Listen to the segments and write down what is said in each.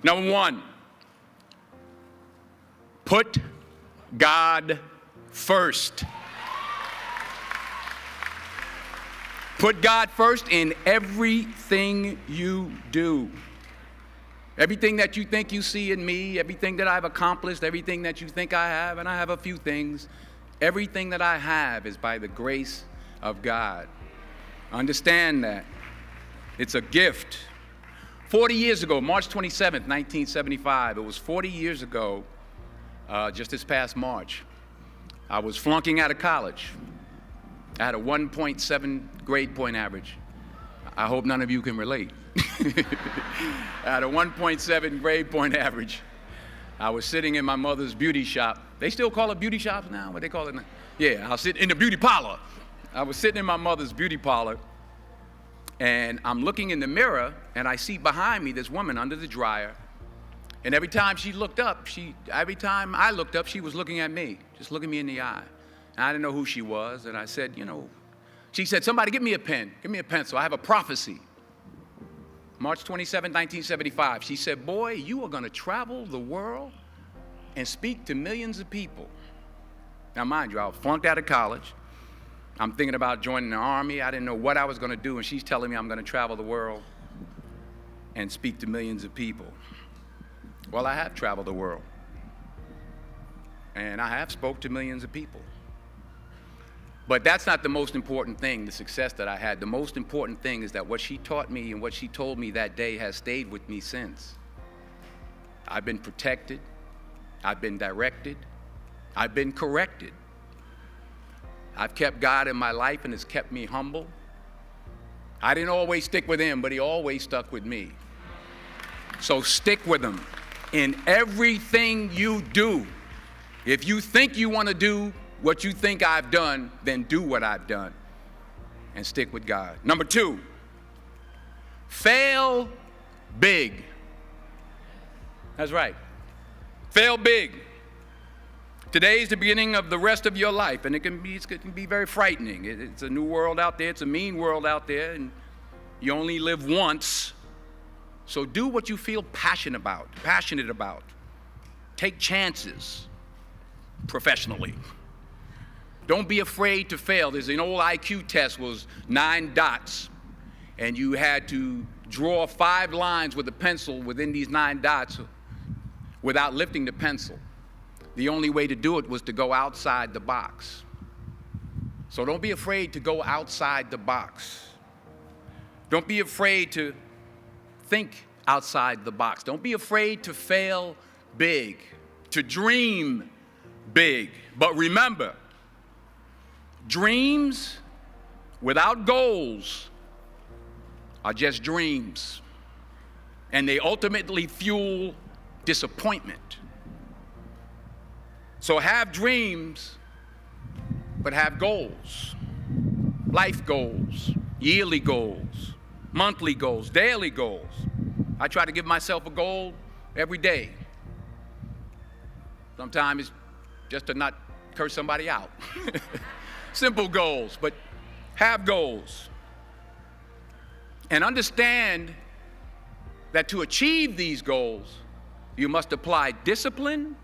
Number one, put God first. Put God first in everything you do. Everything that you think you see in me, everything that I've accomplished, everything that you think I have, and I have a few things, everything that I have is by the grace of God. Understand that. It's a gift. 40 years ago, March 27th, 1975, it was 40 years ago, just this past March, I was flunking out of college. I had a 1.7 grade point average. I hope none of you can relate. I had a 1.7 grade point average. I was sitting in my mother's beauty shop. They still call it beauty shops now? What they call it now? Yeah, I'll sit in the beauty parlor. I was sitting in my mother's beauty parlor, and I'm looking in the mirror, and I see behind me this woman under the dryer. And every time she looked up, every time I looked up, she was looking at me, just looking me in the eye. And I didn't know who she was, and I said, she said, somebody give me a pen, give me a pencil, I have a prophecy. March 27, 1975, she said, boy, you are gonna travel the world and speak to millions of people. Now mind you, I was flunked out of college. I'm thinking about joining the army. I didn't know what I was gonna do, and she's telling me I'm gonna travel the world and speak to millions of people. Well, I have traveled the world, and I have spoke to millions of people. But that's not the most important thing, the success that I had. The most important thing is that what she taught me and what she told me that day has stayed with me since. I've been protected, I've been directed, I've been corrected. I've kept God in my life, and it's kept me humble. I didn't always stick with him, but he always stuck with me. So stick with him in everything you do. If you think you want to do what you think I've done, then do what I've done and stick with God. Number two, fail big. That's right. Fail big. Today is the beginning of the rest of your life, and it can be very frightening. It's a new world out there. It's a mean world out there, and you only live once. So do what you feel passionate about. Take chances professionally. Don't be afraid to fail. There's an old IQ test, was 9 dots, and you had to draw 5 lines with a pencil within these 9 dots without lifting the pencil. The only way to do it was to go outside the box. So don't be afraid to go outside the box. Don't be afraid to think outside the box. Don't be afraid to fail big, to dream big. But remember, dreams without goals are just dreams, and they ultimately fuel disappointment. So have dreams, but have goals. Life goals, yearly goals, monthly goals, daily goals. I try to give myself a goal every day. Sometimes it's just to not curse somebody out. Simple goals, but have goals. And understand that to achieve these goals, you must apply discipline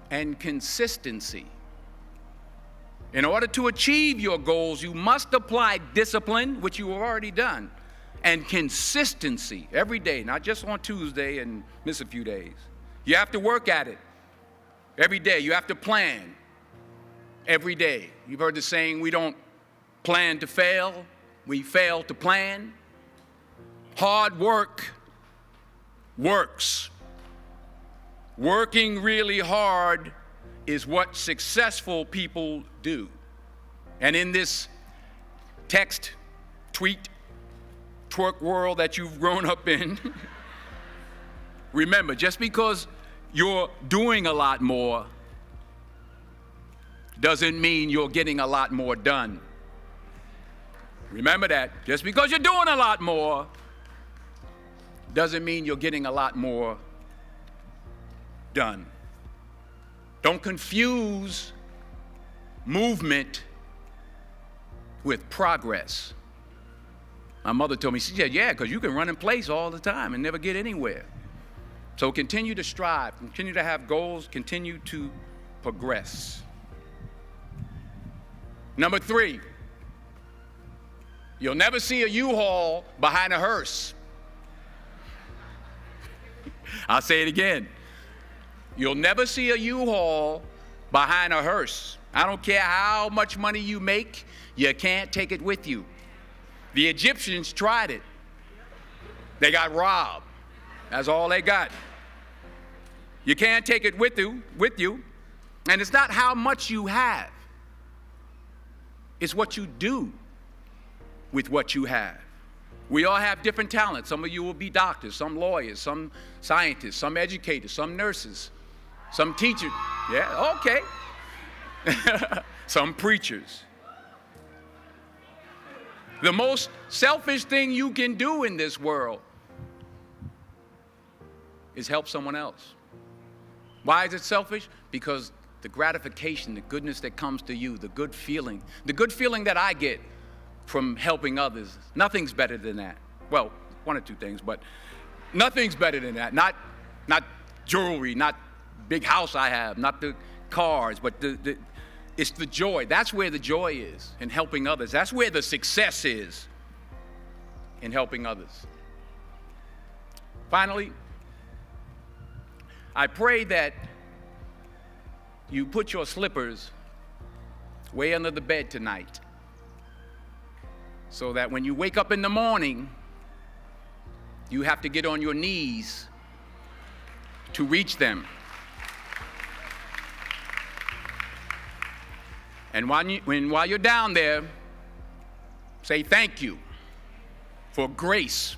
and consistency. In order to achieve your goals, you must apply discipline, which you have already done, and consistency every day, not just on Tuesday and miss a few days. You have to work at it every day. You have to plan every day. You've heard the saying, we don't plan to fail, we fail to plan. Hard work works. Working really hard is what successful people do. And in this text, tweet, twerk world that you've grown up in, remember, just because you're doing a lot more doesn't mean you're getting a lot more done. Remember that. Just because you're doing a lot more doesn't mean you're getting a lot more done. Don't confuse movement with progress. My mother told me, she said, yeah, because you can run in place all the time and never get anywhere. So continue to strive, continue to have goals, continue to progress. Number 3, you'll never see a U-Haul behind a hearse. I'll say it again. You'll never see a U-Haul behind a hearse. I don't care how much money you make, you can't take it with you. The Egyptians tried it. They got robbed. That's all they got. You can't take it with you. And it's not how much you have. It's what you do with what you have. We all have different talents. Some of you will be doctors, some lawyers, some scientists, some educators, some nurses, some teachers. Yeah, okay. Some preachers. The most selfish thing you can do in this world is help someone else. Why is it selfish? Because the gratification, the goodness that comes to you, the good feeling that I get from helping others, nothing's better than that. Well, one or two things, but nothing's better than that. Not jewelry, not big house I have, not the cars, but it's the joy. That's where the joy is, in helping others. That's where the success is, in helping others. Finally, I pray that you put your slippers way under the bed tonight, so that when you wake up in the morning, you have to get on your knees to reach them. And while you're down there, say thank you for grace.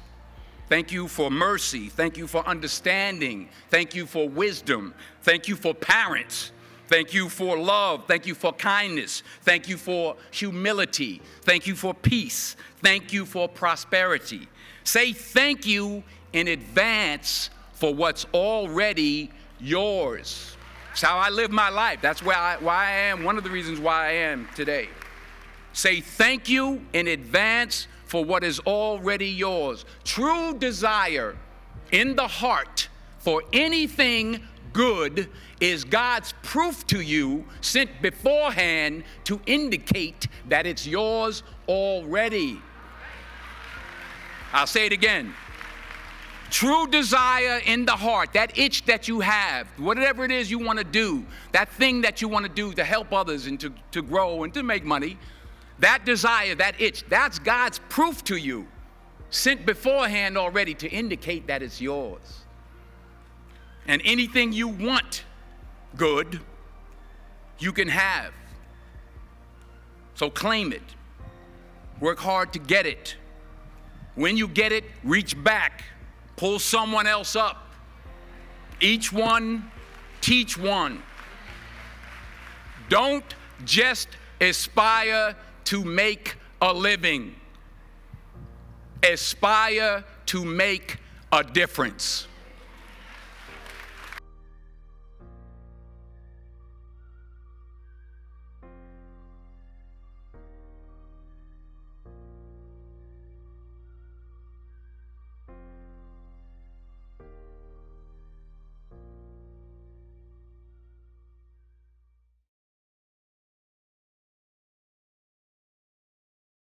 Thank you for mercy. Thank you for understanding. Thank you for wisdom. Thank you for parents. Thank you for love. Thank you for kindness. Thank you for humility. Thank you for peace. Thank you for prosperity. Say thank you in advance for what's already yours. It's how I live my life. That's why I am, one of the reasons why I am today. Say thank you in advance for what is already yours. True desire in the heart for anything good is God's proof to you, sent beforehand to indicate that it's yours already. I'll say it again. True desire in the heart, that itch that you have, whatever it is you want to do, that thing that you want to do to help others and to grow and to make money, that desire, that itch, that's God's proof to you, sent beforehand already to indicate that it's yours. And anything you want good, you can have. So claim it. Work hard to get it. When you get it, reach back. Pull someone else up. Each one, teach one. Don't just aspire to make a living. Aspire to make a difference.